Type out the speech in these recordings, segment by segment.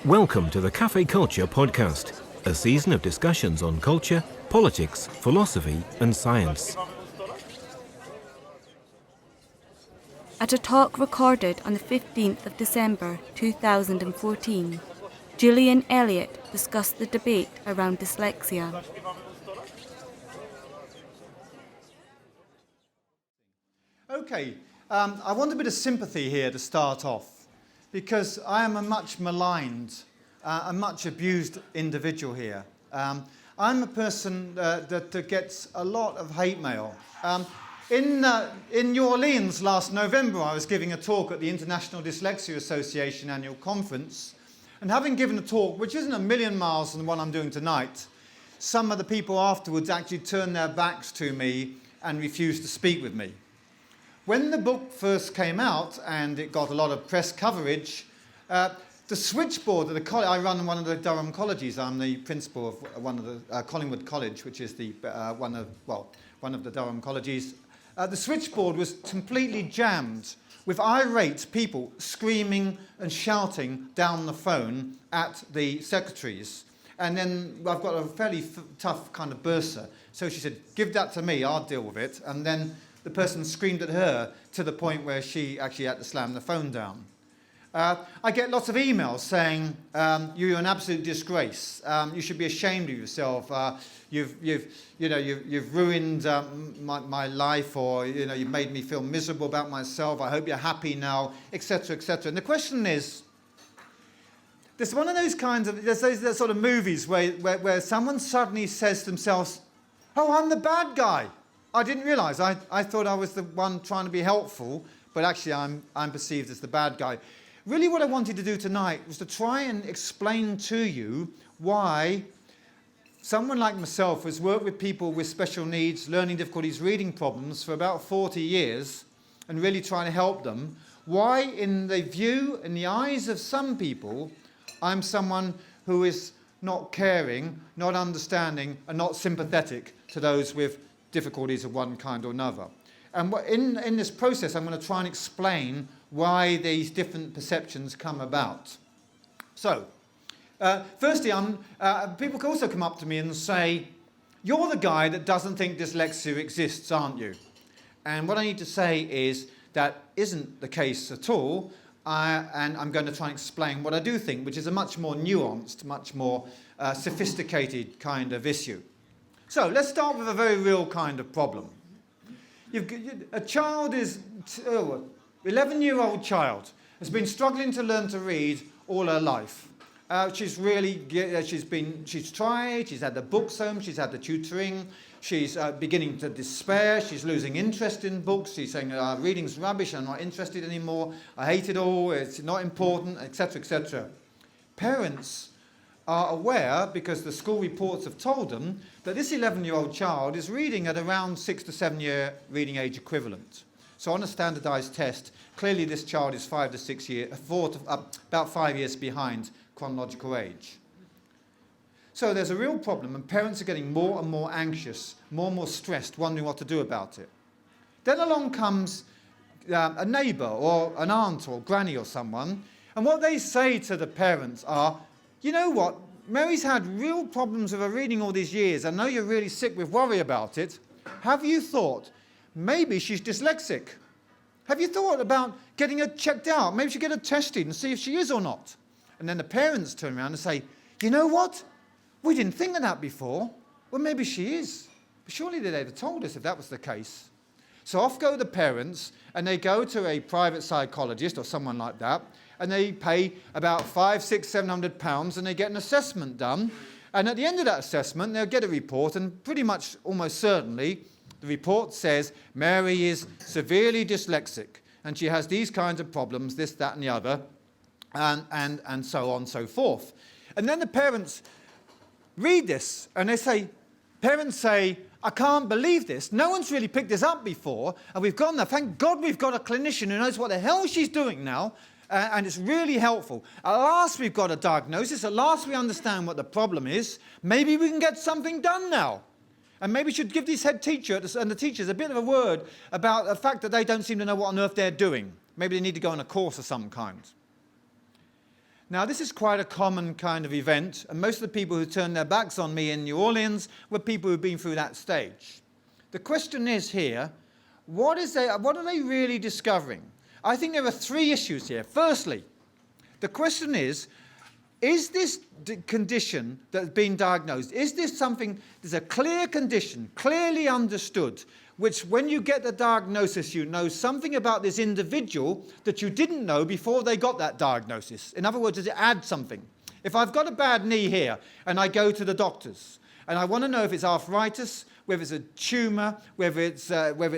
Welcome to the Cafe Culture podcast, a season of discussions on culture, politics, philosophy and science. At a talk recorded on the 15th of December 2014, Julian Elliot discussed the debate around dyslexia. Okay, I want a bit of sympathy here to start off, because I am a much maligned, a much abused individual here. I'm a person that gets a lot of hate mail. In New Orleans last November, I was giving a talk at the International Dyslexia Association annual conference, and having given a talk, which isn't a million miles from the one I'm doing tonight, some of the people afterwards actually turned their backs to me and refused to speak with me. When the book first came out and it got a lot of press coverage, the switchboard at the college, I run one of the Durham colleges, I'm the principal of one of the Collingwood College, which is the one of the Durham colleges. The switchboard was completely jammed with irate people screaming and shouting down the phone at the secretaries. And then I've got a fairly tough kind of bursar. So she said, "Give that to me, I'll deal with it." And then the person screamed at her to the point where she actually had to slam the phone down. I get lots of emails saying, "You're an absolute disgrace. You should be ashamed of yourself. You've ruined my life, or you've made me feel miserable about myself. I hope you're happy now," etc., etc. And the question is, there's one of those kinds of there's those sort of movies where someone suddenly says to themselves, "Oh, I'm the bad guy. I didn't realise. I thought I was the one trying to be helpful, but actually I'm perceived as the bad guy." Really what I wanted to do tonight was to try and explain to you why someone like myself who's worked with people with special needs, learning difficulties, reading problems for about 40 years and really trying to help them, why in the eyes of some people, I'm someone who is not caring, not understanding and not sympathetic to those with difficulties of one kind or another. And in this process, I'm going to try and explain why these different perceptions come about. So, firstly, people can also come up to me and say, "You're the guy that doesn't think dyslexia exists, aren't you?" And what I need to say is that isn't the case at all, and I'm going to try and explain what I do think, which is a much more nuanced, much more sophisticated kind of issue. So let's start with a very real kind of problem. A child is, 11-year-old child has been struggling to learn to read all her life. She's tried, she's had the books home, she's had the tutoring, she's beginning to despair, she's losing interest in books, she's saying, "Reading's rubbish, I'm not interested anymore, I hate it all, it's not important," etc., etc. Parents are aware, because the school reports have told them, that this 11-year-old child is reading at around 6 to 7 year reading age equivalent. So on a standardised test, clearly this child is about 5 years behind chronological age. So there's a real problem, and parents are getting more and more anxious, more and more stressed, wondering what to do about it. Then along comes a neighbour or an aunt or granny or someone, and what they say to the parents are, "You know what, Mary's had real problems with her reading all these years. I know you're really sick with worry about it. Have you thought maybe she's dyslexic? Have you thought about getting her checked out? Maybe she get her tested and see if she is or not." And then the parents turn around and say, "You know what? We didn't think of that before. Well, maybe she is. But surely they'd have told us if that was the case." So off go the parents, and they go to a private psychologist or someone like that, and they pay about £500, £600, £700, and they get an assessment done. And at the end of that assessment, they'll get a report, and pretty much almost certainly the report says Mary is severely dyslexic, and she has these kinds of problems, this, that, and the other, and so on and so forth. And then the parents read this, and parents say, "I can't believe this. No one's really picked this up before, and we've gone there. Thank God we've got a clinician who knows what the hell she's doing now, and it's really helpful. At last we've got a diagnosis. At last we understand what the problem is. Maybe we can get something done now. And maybe we should give this head teacher and the teachers a bit of a word about the fact that they don't seem to know what on earth they're doing. Maybe they need to go on a course of some kind." Now, this is quite a common kind of event, and most of the people who turned their backs on me in New Orleans were people who've been through that stage. The question is here, what are they really discovering? I think there are three issues here. Firstly, the question is this condition that's been diagnosed, is this something, there's a clear condition, clearly understood, which when you get the diagnosis, you know something about this individual that you didn't know before they got that diagnosis. In other words, does it add something? If I've got a bad knee here and I go to the doctors and I want to know if it's arthritis, whether it's a tumour, whether it's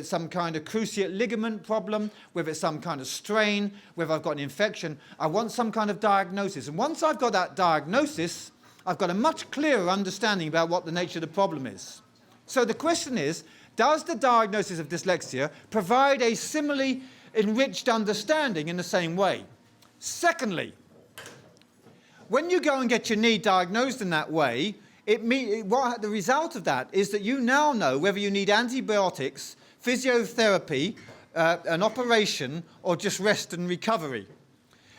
some kind of cruciate ligament problem, whether it's some kind of strain, whether I've got an infection, I want some kind of diagnosis. And once I've got that diagnosis, I've got a much clearer understanding about what the nature of the problem is. So the question is, does the diagnosis of dyslexia provide a similarly enriched understanding in the same way? Secondly, when you go and get your knee diagnosed in that way, the result of that is that you now know whether you need antibiotics, physiotherapy, an operation, or just rest and recovery.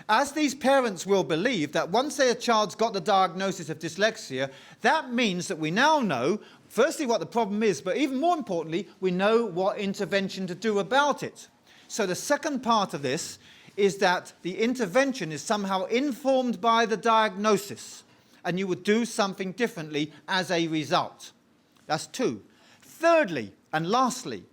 As these parents will believe that once their child's got the diagnosis of dyslexia, that means that we now know, firstly, what the problem is, but even more importantly, we know what intervention to do about it. So the second part of this is that the intervention is somehow informed by the diagnosis, and you would do something differently as a result. That's two. Thirdly, and lastly,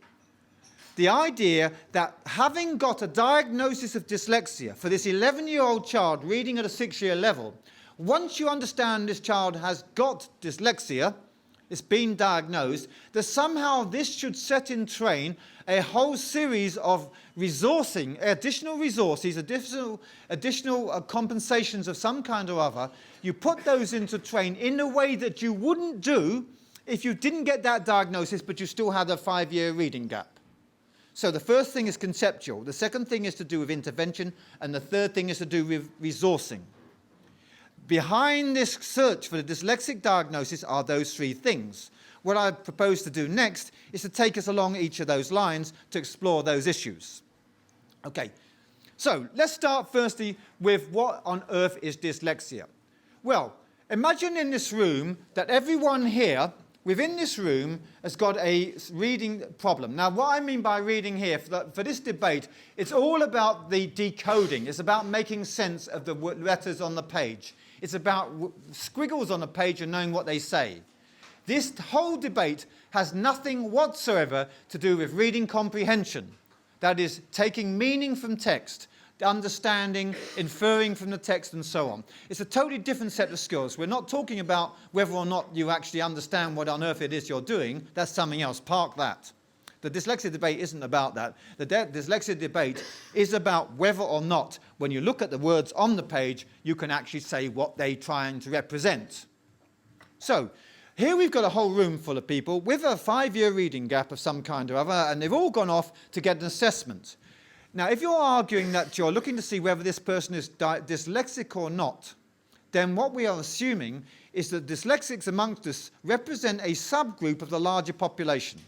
the idea that having got a diagnosis of dyslexia for this 11-year-old child reading at a 6-year level, once you understand this child has got dyslexia, it's been diagnosed, that somehow this should set in train a whole series of resourcing, additional resources, additional compensations of some kind or other. You put those into train in a way that you wouldn't do if you didn't get that diagnosis but you still had a 5-year reading gap. So the first thing is conceptual, the second thing is to do with intervention, and the third thing is to do with resourcing. Behind this search for the dyslexic diagnosis are those three things. What I propose to do next is to take us along each of those lines to explore those issues. Okay, so let's start firstly with what on earth is dyslexia. Well, imagine in this room that everyone here within this room has got a reading problem. Now, what I mean by reading here, for this debate, it's all about the decoding. It's about making sense of the letters on the page. It's about squiggles on a page and knowing what they say. This whole debate has nothing whatsoever to do with reading comprehension. That is, taking meaning from text, understanding, inferring from the text, and so on. It's a totally different set of skills. We're not talking about whether or not you actually understand what on earth it is you're doing. That's something else. Park that. The dyslexia debate isn't about that. The dyslexia debate is about whether or not, when you look at the words on the page, you can actually say what they're trying to represent. So, here we've got a whole room full of people with a 5-year reading gap of some kind or other, and they've all gone off to get an assessment. Now, if you're arguing that you're looking to see whether this person is dyslexic or not, then what we are assuming is that dyslexics amongst us represent a subgroup of the larger population.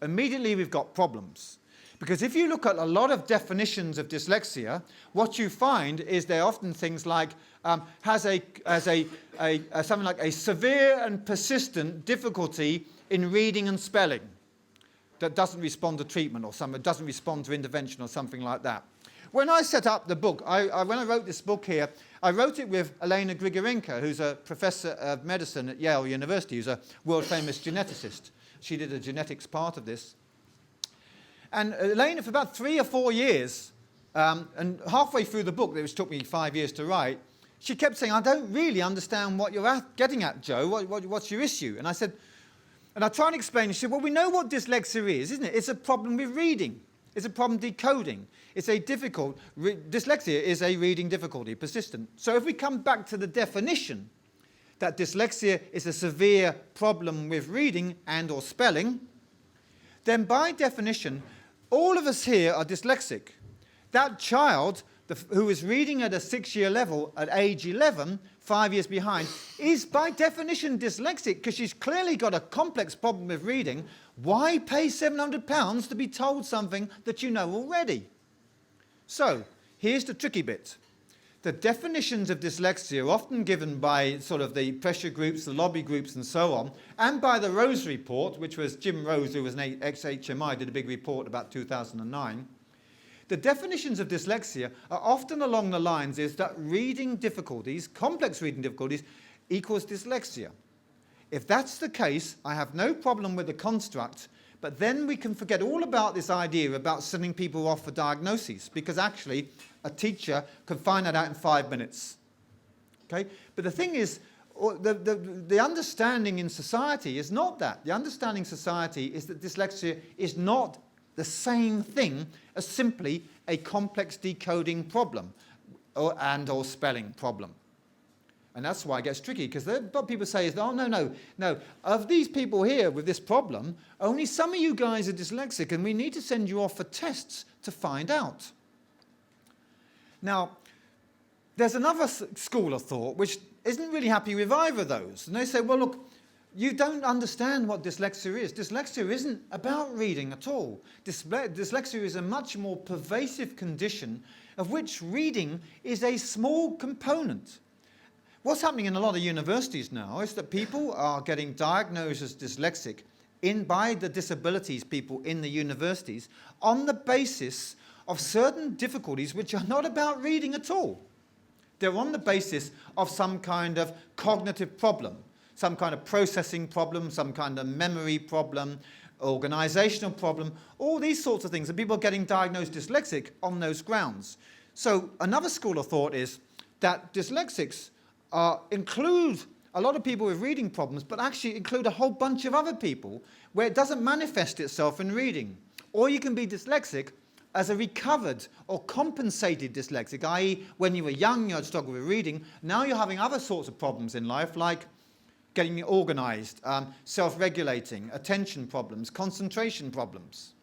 Immediately we've got problems. Because if you look at a lot of definitions of dyslexia, what you find is they're often things like something like a severe and persistent difficulty in reading and spelling that doesn't respond to treatment or something, doesn't respond to intervention or something like that. When I set up the book, when I wrote this book here, I wrote it with Elena Grigorenko, who's a professor of medicine at Yale University, who's a world-famous geneticist. She did a genetics part of this. And Elena, for about 3 or 4 years, and halfway through the book, which took me 5 years to write, she kept saying, I don't really understand what you're getting at, Joe. What's your issue? And I said, and I tried to explain, she said, well, we know what dyslexia is, isn't it? It's a problem with reading. It's a problem decoding. It's a dyslexia is a reading difficulty, persistent. So if we come back to the definition that dyslexia is a severe problem with reading and or spelling, then by definition, all of us here are dyslexic. That child who is reading at a 6-year level at age 11, 5 years behind, is by definition dyslexic because she's clearly got a complex problem with reading. Why pay £700 to be told something that you know already? So, here's the tricky bit. the definitions of dyslexia are often given by sort of the pressure groups, the lobby groups and so on, and by the Rose report, which was Jim Rose, who was an ex-HMI, did a big report about 2009. The definitions of dyslexia are often along the lines is that reading difficulties, complex reading difficulties, equals dyslexia. If that's the case, I have no problem with the construct, but then we can forget all about this idea about sending people off for diagnoses, because actually a teacher can find that out in 5 minutes. Okay? But the thing is, the understanding in society is not that. The understanding in society is that dyslexia is not the same thing as simply a complex decoding problem or spelling problem. And that's why it gets tricky, because what people say is, oh, no, of these people here with this problem, only some of you guys are dyslexic, and we need to send you off for tests to find out. Now, there's another school of thought which isn't really happy with either of those. And they say, well, look, you don't understand what dyslexia is. Dyslexia isn't about reading at all. Dyslexia is a much more pervasive condition of which reading is a small component. What's happening in a lot of universities now is that people are getting diagnosed as dyslexic by the disabilities people in the universities on the basis of certain difficulties which are not about reading at all. They're on the basis of some kind of cognitive problem, some kind of processing problem, some kind of memory problem, organizational problem, all these sorts of things. And people are getting diagnosed dyslexic on those grounds. So another school of thought is that dyslexics include a lot of people with reading problems, but actually include a whole bunch of other people where it doesn't manifest itself in reading. Or you can be dyslexic as a recovered or compensated dyslexic, i.e. when you were young you had struggled with reading, now you're having other sorts of problems in life like getting organized, self-regulating, attention problems, concentration problems.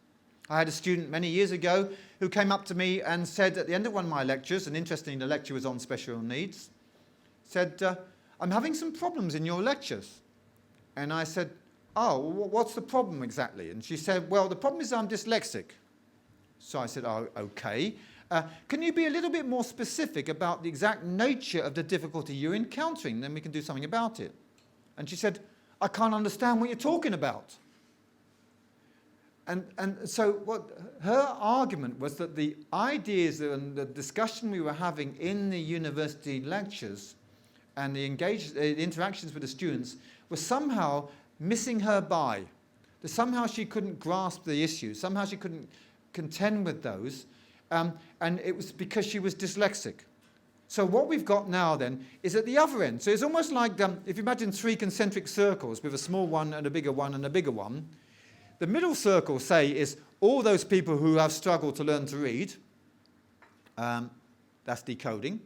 I had a student many years ago who came up to me and said at the end of one of my lectures, and interestingly the lecture was on special needs, said, I'm having some problems in your lectures. And I said, oh, what's the problem exactly? And she said, well, the problem is I'm dyslexic. So I said, oh, okay. Can you be a little bit more specific about the exact nature of the difficulty you're encountering? Then we can do something about it. And she said, I can't understand what you're talking about. And so what her argument was that the ideas and the discussion we were having in the university lectures and the interactions with the students were somehow missing her by. That somehow she couldn't grasp the issue, somehow she couldn't contend with those, and it was because she was dyslexic. So what we've got now then is at the other end. So it's almost like if you imagine 3 concentric circles with a small one and a bigger one and a bigger one. The middle circle, say, is all those people who have struggled to learn to read. That's decoding.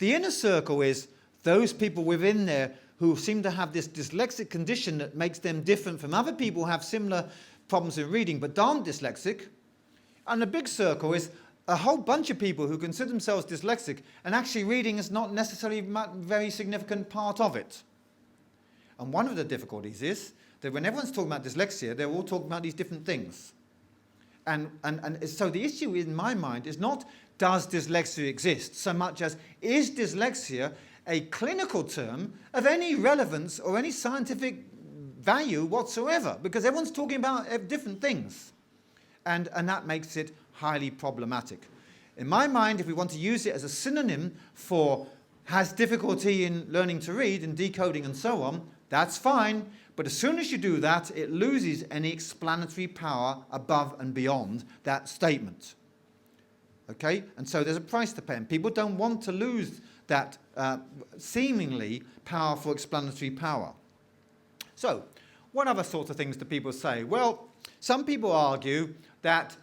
The inner circle is those people within there who seem to have this dyslexic condition that makes them different from other people who have similar problems in reading but aren't dyslexic. And the big circle is a whole bunch of people who consider themselves dyslexic and actually reading is not necessarily a very significant part of it. And one of the difficulties is that when everyone's talking about dyslexia, they're all talking about these different things. And so the issue in my mind is not does dyslexia exist so much as is dyslexia a clinical term of any relevance or any scientific value whatsoever, because everyone's talking about different things. And that makes it highly problematic. In my mind, if we want to use it as a synonym for has difficulty in learning to read and decoding and so on, that's fine. But as soon as you do that, it loses any explanatory power above and beyond that statement. Okay? And so there's a price to pay. And people don't want to lose that seemingly powerful explanatory power. So, what other sorts of things do people say? Well, some people argue that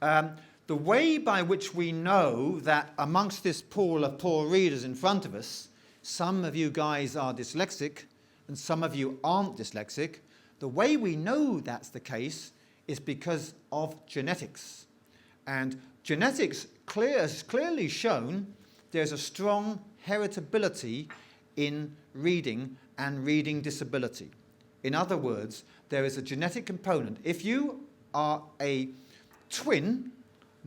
the way by which we know that amongst this pool of poor readers in front of us, some of you guys are dyslexic and some of you aren't dyslexic, the way we know that's the case is because of genetics. And genetics has clearly shown there's a strong heritability in reading and reading disability. In other words, there is a genetic component. If you are a twin,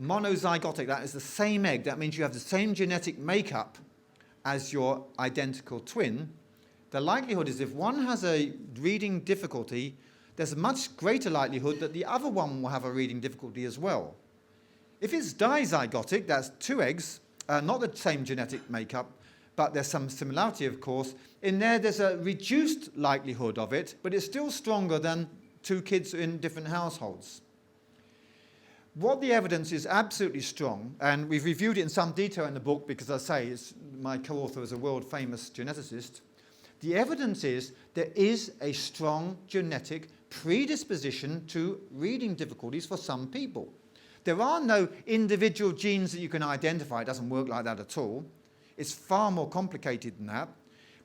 monozygotic, that is the same egg, that means you have the same genetic makeup as your identical twin, the likelihood is if one has a reading difficulty, there's a much greater likelihood that the other one will have a reading difficulty as well. If it's dizygotic, that's two eggs, not the same genetic makeup, but there's some similarity, of course. In there's a reduced likelihood of it, but it's still stronger than two kids in different households. What the evidence is absolutely strong, and we've reviewed it in some detail in the book because, as I say, my co-author is a world-famous geneticist. The evidence is there is a strong genetic predisposition to reading difficulties for some people. There are no individual genes that you can identify. It doesn't work like that at all. It's far more complicated than that.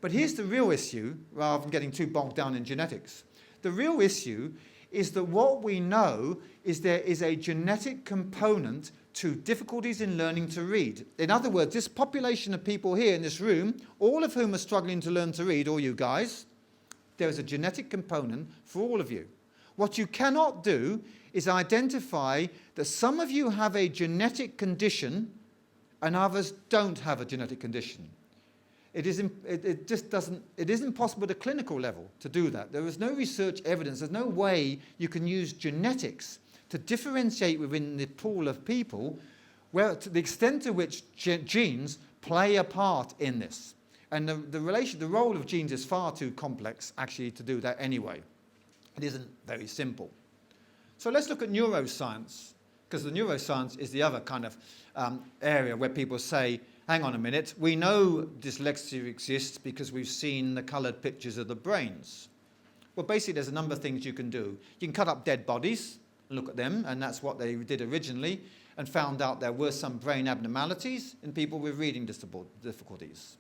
But here's the real issue, rather than getting too bogged down in genetics. The real issue is that what we know is there is a genetic component to difficulties in learning to read. In other words, this population of people here in this room, all of whom are struggling to learn to read, all you guys, there is a genetic component for all of you. What you cannot do is identify that some of you have a genetic condition and others don't have a genetic condition. It is impossible at a clinical level to do that. There is no research evidence. There's no way you can use genetics to differentiate within the pool of people where, to the extent to which genes play a part in this. And the role of genes is far too complex, actually, to do that anyway. It isn't very simple. So let's look at neuroscience, because the neuroscience is the other kind of area where people say, hang on a minute, we know dyslexia exists because we've seen the coloured pictures of the brains. Well, basically, there's a number of things you can do. You can cut up dead bodies and look at them, and that's what they did originally, and found out there were some brain abnormalities in people with reading difficulties.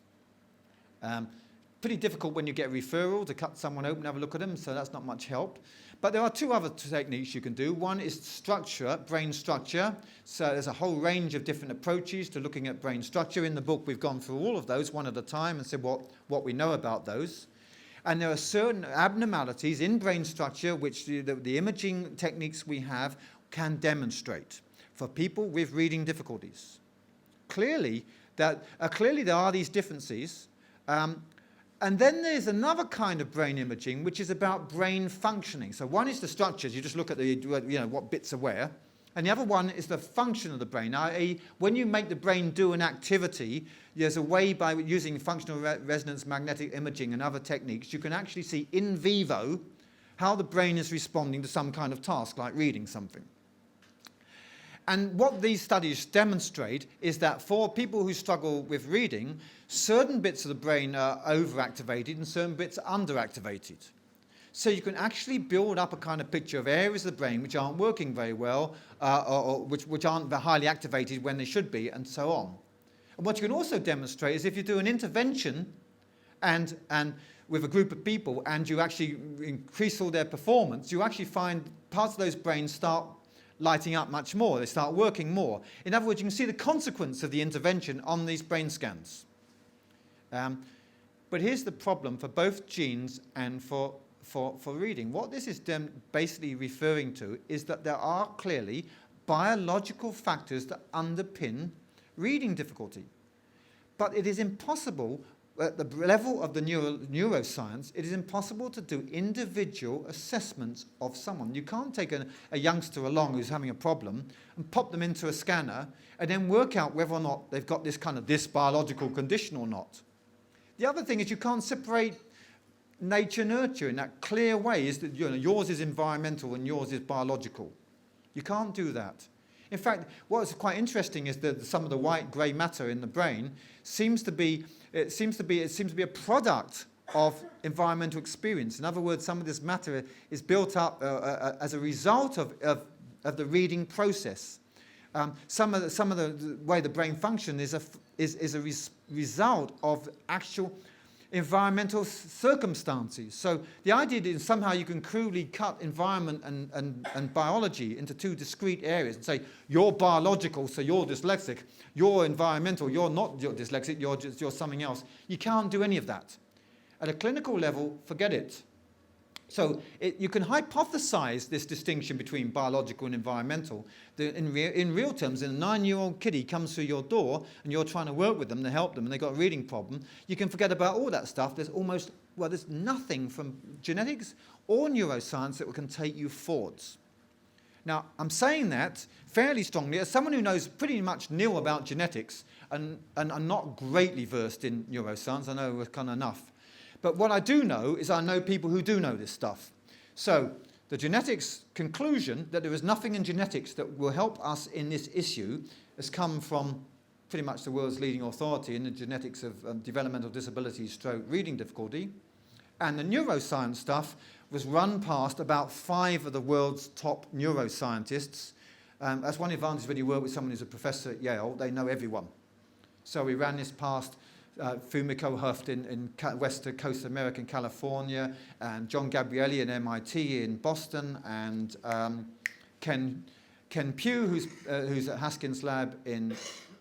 Pretty difficult when you get a referral to cut someone open and have a look at them, so that's not much help. But there are two other techniques you can do. One is structure, brain structure. So there's a whole range of different approaches to looking at brain structure. In the book, we've gone through all of those one at a time and said what we know about those. And there are certain abnormalities in brain structure which the imaging techniques we have can demonstrate for people with reading difficulties. Clearly, there are these differences. And then there's another kind of brain imaging which is about brain functioning. So one is the structures, you just look at what bits are where. And the other one is the function of the brain, i.e. when you make the brain do an activity, there's a way by using functional resonance magnetic imaging and other techniques, you can actually see in vivo how the brain is responding to some kind of task, like reading something. And what these studies demonstrate is that for people who struggle with reading, certain bits of the brain are overactivated and certain bits are underactivated. So you can actually build up a kind of picture of areas of the brain which aren't working very well, or which aren't highly activated when they should be, and so on. And what you can also demonstrate is if you do an intervention and with a group of people and you actually increase all their performance, you actually find parts of those brains start lighting up much more. They start working more. In other words, you can see the consequence of the intervention on these brain scans. But here's the problem for both genes and for reading. What this is basically referring to is that there are clearly biological factors that underpin reading difficulty. But it is impossible, at the level of the neuroscience, it is impossible to do individual assessments of someone. You can't take a youngster along who's having a problem and pop them into a scanner and then work out whether or not they've got this biological condition or not. The other thing is you can't separate nature-nurture in that clear way. Is that yours is environmental and yours is biological. You can't do that. In fact, what's quite interesting is that some of the white grey matter in the brain seems to be a product of environmental experience. In other words, some of this matter is built up as a result of the reading process. Some of the way the brain functions is a result of actual environmental circumstances. So the idea is somehow you can crudely cut environment and biology into two discrete areas and say, you're biological, so you're dyslexic, you're environmental, you're dyslexic, you're something else. You can't do any of that. At a clinical level, forget it. So you can hypothesize this distinction between biological and environmental. In real terms, a 9-year-old kiddie comes through your door and you're trying to work with them to help them and they've got a reading problem, you can forget about all that stuff. There's nothing from genetics or neuroscience that can take you forwards. Now, I'm saying that fairly strongly as someone who knows pretty much nil about genetics and not greatly versed in neuroscience. I know kind of enough. But what I do know is I know people who do know this stuff. So the genetics conclusion that there is nothing in genetics that will help us in this issue has come from pretty much the world's leading authority in the genetics of developmental disability stroke reading difficulty. And the neuroscience stuff was run past about 5 of the world's top neuroscientists. That's one advantage when you work with someone who's a professor at Yale. They know everyone. So we ran this past Fumiko Huft in West Coast America in California, and John Gabrielli in MIT in Boston, and Ken Pugh, who's at Haskins Lab in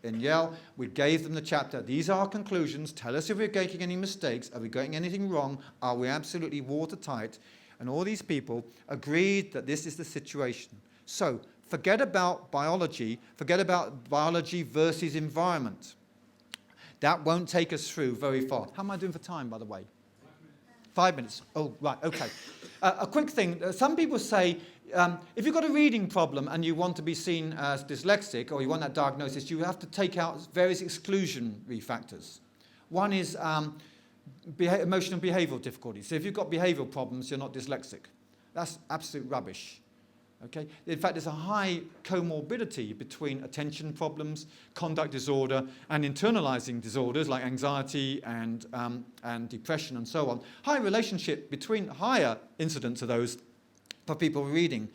Yale. We gave them the chapter. These are our conclusions. Tell us if we're making any mistakes. Are we getting anything wrong? Are we absolutely watertight? And all these people agreed that this is the situation. So forget about biology. Forget about biology versus environment. That won't take us through very far. How am I doing for time, by the way? 5 minutes. Oh, right, okay. A quick thing. Some people say, if you've got a reading problem and you want to be seen as dyslexic, or you want that diagnosis, you have to take out various exclusionary factors. One is emotional and behavioural difficulties. So if you've got behavioural problems, you're not dyslexic. That's absolute rubbish. Okay? In fact, there's a high comorbidity between attention problems, conduct disorder, and internalizing disorders like anxiety and depression and so on. High relationship between higher incidence of those for people reading.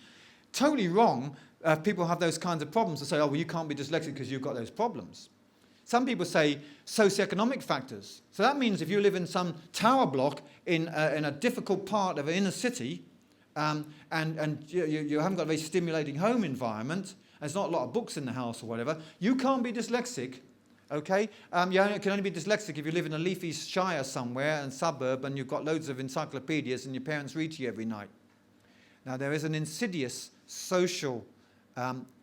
Totally wrong if people have those kinds of problems to say, oh, well, you can't be dyslexic because you've got those problems. Some people say socioeconomic factors. So that means if you live in some tower block in a difficult part of an inner city, and you haven't got a very stimulating home environment, there's not a lot of books in the house or whatever, you can't be dyslexic, okay? You can only be dyslexic if you live in a leafy shire somewhere, in a suburb, and you've got loads of encyclopedias and your parents read to you every night. Now, there is an insidious social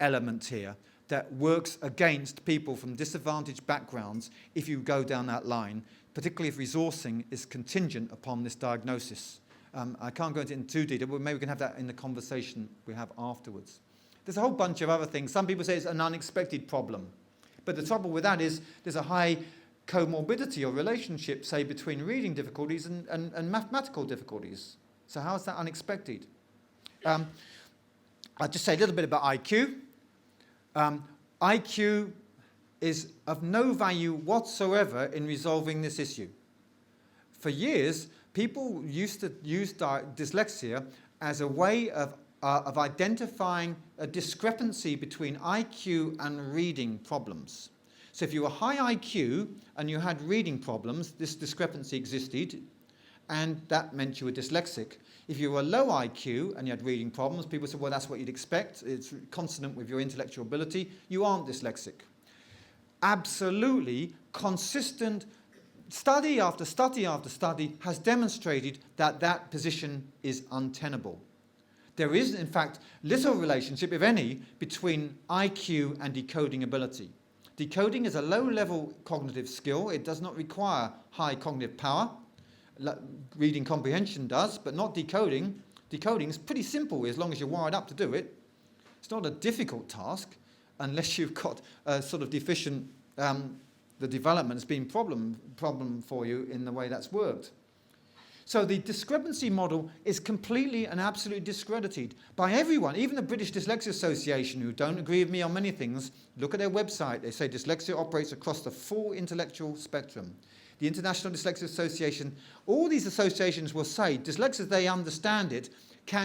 element here that works against people from disadvantaged backgrounds if you go down that line, particularly if resourcing is contingent upon this diagnosis. I can't go into it in too detail, but maybe we can have that in the conversation we have afterwards. There's a whole bunch of other things. Some people say it's an unexpected problem. But the trouble with that is there's a high comorbidity or relationship, say, between reading difficulties and mathematical difficulties. So how is that unexpected? I'll just say a little bit about IQ. IQ is of no value whatsoever in resolving this issue. For years, people used to use dyslexia as a way of identifying a discrepancy between IQ and reading problems. So if you were high IQ and you had reading problems, this discrepancy existed, and that meant you were dyslexic. If you were low IQ and you had reading problems, people said, well, that's what you'd expect. It's consonant with your intellectual ability. You aren't dyslexic. Absolutely consistent study after study after study has demonstrated that that position is untenable. There is, in fact, little relationship, if any, between IQ and decoding ability. Decoding is a low-level cognitive skill. It does not require high cognitive power. Reading comprehension does, but not decoding. Decoding is pretty simple as long as you're wired up to do it. It's not a difficult task unless you've got a sort of deficient the development has been problem for you in the way that's worked. So the discrepancy model is completely and absolutely discredited by everyone, even the British Dyslexia Association, who don't agree with me on many things. Look at their website. They say dyslexia operates across the full intellectual spectrum. The International Dyslexia Association, all these associations will say dyslexia, as they understand it,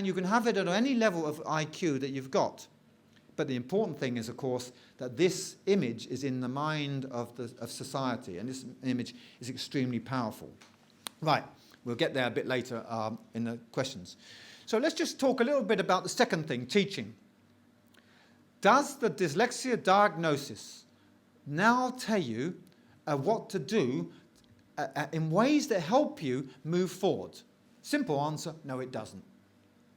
you can have it at any level of IQ that you've got. But the important thing is, of course, that this image is in the mind of society, and this image is extremely powerful. Right, we'll get there a bit later in the questions. So let's just talk a little bit about the second thing, teaching. Does the dyslexia diagnosis now tell you what to do in ways that help you move forward? Simple answer, no it doesn't.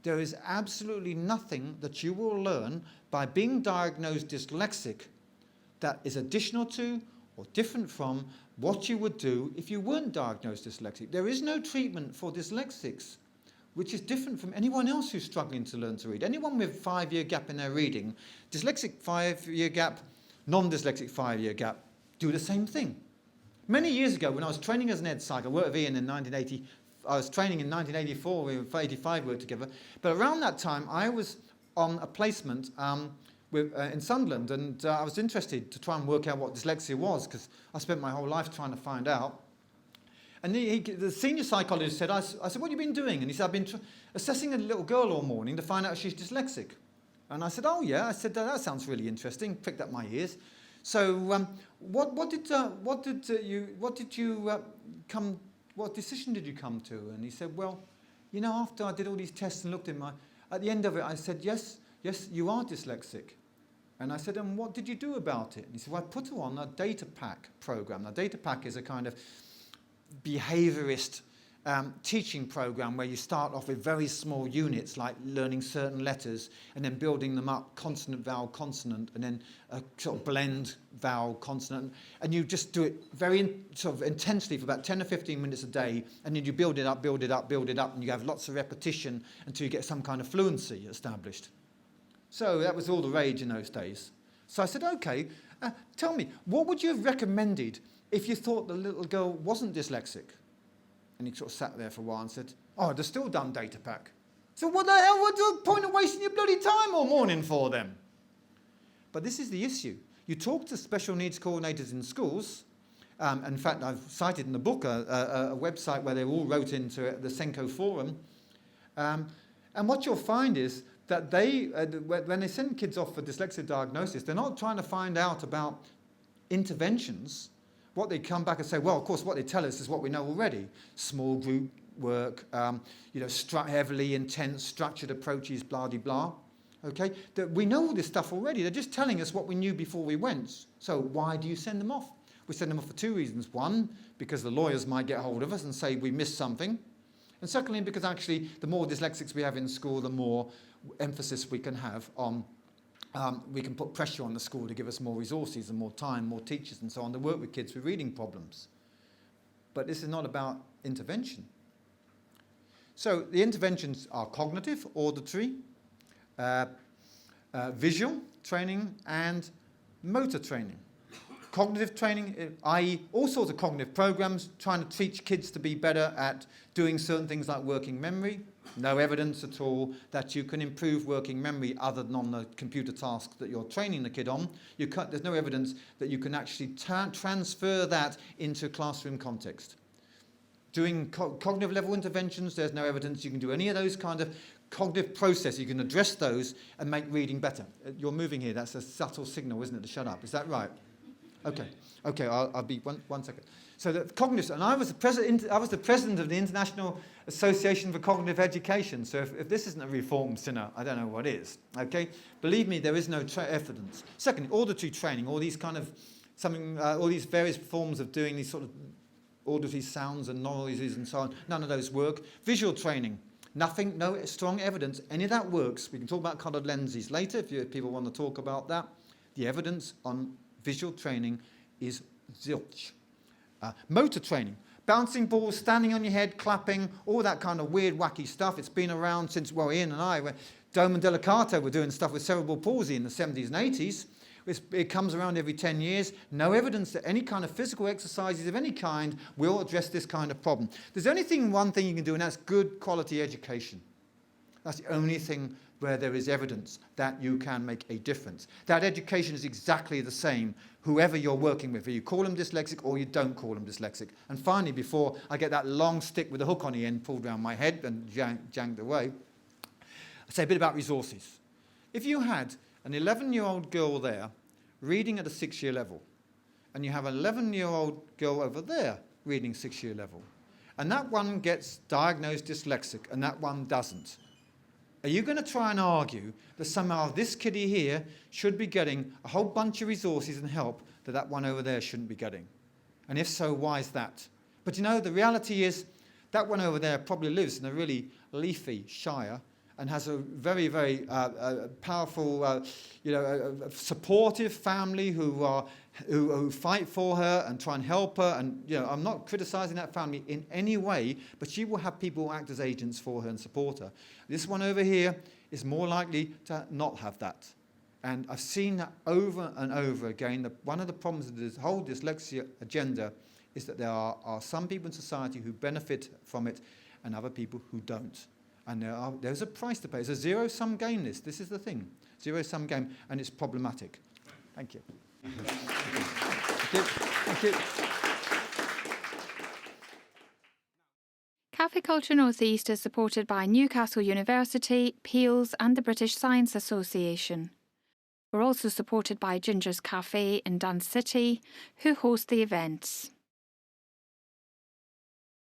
There is absolutely nothing that you will learn by being diagnosed dyslexic that is additional to or different from what you would do if you weren't diagnosed dyslexic. There is no treatment for dyslexics which is different from anyone else who's struggling to learn to read. Anyone with 5-year gap in their reading, dyslexic 5-year gap, non-dyslexic 5-year gap, do the same thing. Many years ago, when I was training as an ed psych, I worked with Ian in 1980. I was training in 1984, we were 85 worked together. But around that time, I was on a placement in Sunderland, and I was interested to try and work out what dyslexia was, because I spent my whole life trying to find out. And the senior psychologist said, I said, what have you been doing? And he said, I've been assessing a little girl all morning to find out if she's dyslexic. And I said, oh yeah. I said, that sounds really interesting. Pricked up my ears. So what decision did you come to? And he said, well, you know, after I did all these tests and looked at the end of it, I said, yes, you are dyslexic. And I said, and what did you do about it? And he said, well, I put her on a data pack program. Now, data pack is a kind of behaviorist teaching program where you start off with very small units like learning certain letters and then building them up, consonant, vowel, consonant, and then a sort of blend vowel, consonant, and you just do it very sort of intensely for about 10 or 15 minutes a day, and then you build it up, build it up, build it up, and you have lots of repetition until you get some kind of fluency established. So that was all the rage in those days. So I said, okay, tell me, what would you have recommended if you thought the little girl wasn't dyslexic? And he sort of sat there for a while and said, oh, they're still done data pack. So what the hell, what's the point of wasting your bloody time all morning for them? But this is the issue. You talk to special needs coordinators in schools. In fact, I've cited in the book a website where they all wrote into it, the Senko forum. And what you'll find is that they, when they send kids off for dyslexia diagnosis, they're not trying to find out about interventions. What they come back and say, well, of course, what they tell us is what we know already. Small group work, heavily intense, structured approaches, blah-de-blah. Okay? We know all this stuff already. They're just telling us what we knew before we went. So why do you send them off? We send them off for 2 reasons. One, because the lawyers might get hold of us and say we missed something. And secondly, because actually the more dyslexics we have in school, the more emphasis we can have on we can put pressure on the school to give us more resources and more time, more teachers and so on to work with kids with reading problems. But this is not about intervention. So the interventions are cognitive, auditory, visual training and motor training. Cognitive training, i.e. all sorts of cognitive programs trying to teach kids to be better at doing certain things like working memory. No evidence at all that you can improve working memory other than on the computer task that you're training the kid on. There's no evidence that you can actually transfer that into classroom context. Doing cognitive level interventions, there's no evidence you can do any of those kind of cognitive processes. You can address those and make reading better. You're moving here. That's a subtle signal, isn't it, to shut up? Is that right? Okay, I'll be one second. So the cognitive, and I was the president of the International Association for Cognitive Education. So if this isn't a reformed sinner, I don't know what is. Okay, believe me, there is no evidence. Secondly, auditory training, all these kind of all these various forms of doing these sort of auditory sounds and noises and so on. None of those work. Visual training, nothing, no strong evidence. Any of that works. We can talk about coloured lenses later if people want to talk about that. The evidence on visual training is zilch. Motor training, bouncing balls, standing on your head, clapping, all that kind of weird, wacky stuff. It's been around since, well, Ian and I, Durham and Delicato were doing stuff with cerebral palsy in the 70s and 80s. It comes around every 10 years. No evidence that any kind of physical exercises of any kind will address this kind of problem. There's only one thing you can do, and that's good quality education. That's the only thing where there is evidence that you can make a difference. That education is exactly the same, whoever you're working with. You call them dyslexic or you don't call them dyslexic. And finally, before I get that long stick with a hook on the end pulled around my head and janked away, I'll say a bit about resources. If you had an 11-year-old girl there reading at a 6-year level, and you have an 11-year-old girl over there reading 6-year level, and that one gets diagnosed dyslexic and that one doesn't, are you going to try and argue that somehow this kiddie here should be getting a whole bunch of resources and help that that one over there shouldn't be getting? And if so, why is that? But you know, the reality is That one over there probably lives in a really leafy shire and has a very, very powerful, supportive family who fight for her and try and help her. And I'm not criticising that family in any way, but she will have people who act as agents for her and support her. This one over here is more likely to not have that. And I've seen that over and over again. One of the problems of this whole dyslexia agenda is that there are some people in society who benefit from it and other people who don't. And there's a price to pay. It's a zero-sum game, this. This is the thing. Zero-sum game, and it's problematic. Thank you. Thank you. Thank you. Cafe Culture North East is supported by Newcastle University, Peels and the British Science Association. We're also supported by Ginger's Cafe in Dance City, who host the events.